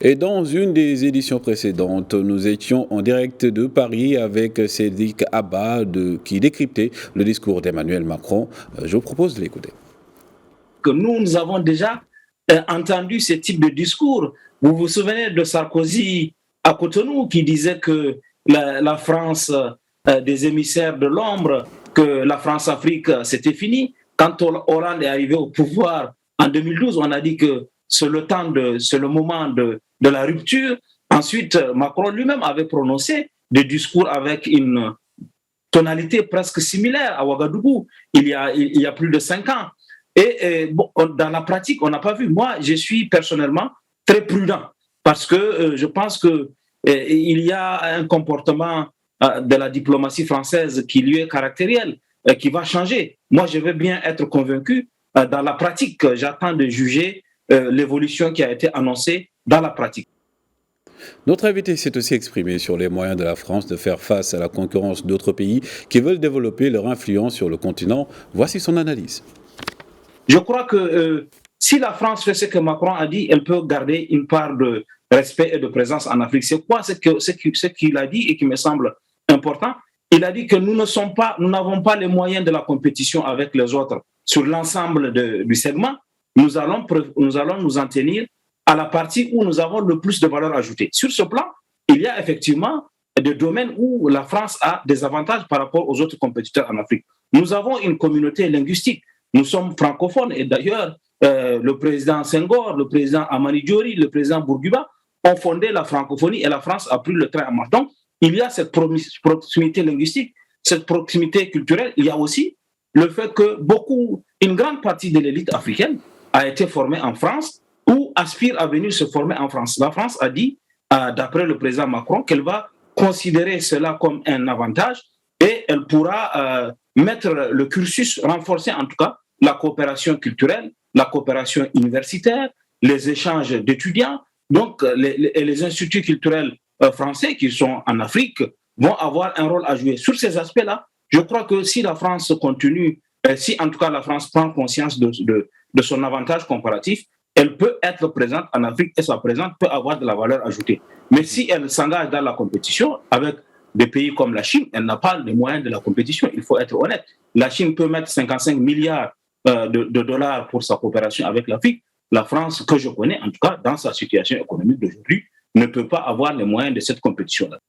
Et dans une des éditions précédentes, nous étions en direct de Paris avec Cédric Abba qui décryptait le discours d'Emmanuel Macron. Je vous propose de l'écouter. Que nous avons déjà entendu ce type de discours. Vous vous souvenez de Sarkozy à Cotonou qui disait que la France des émissaires de l'ombre, que la France-Afrique, c'était fini. Quand Hollande est arrivé au pouvoir en 2012, on a dit que c'est le moment de la rupture. Ensuite, Macron lui-même avait prononcé des discours avec une tonalité presque similaire à Ouagadougou il y a plus de 5 ans. Et bon, dans la pratique, on n'a pas vu. Moi, je suis personnellement très prudent parce que je pense que il y a un comportement de la diplomatie française qui lui est caractériel, qui va changer. Moi, je veux bien être convaincu dans la pratique. J'attends de juger l'évolution qui a été annoncée dans la pratique. Notre invité s'est aussi exprimé sur les moyens de la France de faire face à la concurrence d'autres pays qui veulent développer leur influence sur le continent. Voici son analyse. Je crois que si la France fait ce que Macron a dit, elle peut garder une part de respect et de présence en Afrique. C'est quoi ce qu'il a dit et qui me semble important? Il a dit que nous n'avons pas les moyens de la compétition avec les autres sur l'ensemble du segment. Nous allons nous en tenir à la partie où nous avons le plus de valeur ajoutée. Sur ce plan, il y a effectivement des domaines où la France a des avantages par rapport aux autres compétiteurs en Afrique. Nous avons une communauté linguistique. Nous sommes francophones et d'ailleurs, le président Senghor, le président Amani Diori, le président Bourguiba ont fondé la francophonie et la France a pris le train en marche. Donc, il y a cette proximité linguistique, cette proximité culturelle. Il y a aussi le fait que une grande partie de l'élite africaine a été formée en France ou aspire à venir se former en France. La France a dit, d'après le président Macron, qu'elle va considérer cela comme un avantage et elle pourra mettre le cursus, renforcer en tout cas la coopération culturelle, la coopération universitaire, les échanges d'étudiants. Donc, les instituts culturels français qui sont en Afrique vont avoir un rôle à jouer. Sur ces aspects-là, je crois que si la France continue, si en tout cas la France prend conscience de son avantage comparatif, elle peut être présente en Afrique et sa présence peut avoir de la valeur ajoutée. Mais si elle s'engage dans la compétition avec des pays comme la Chine, elle n'a pas les moyens de la compétition, il faut être honnête. La Chine peut mettre 55 milliards de dollars pour sa coopération avec l'Afrique. La France, que je connais, en tout cas, dans sa situation économique d'aujourd'hui, ne peut pas avoir les moyens de cette compétition-là.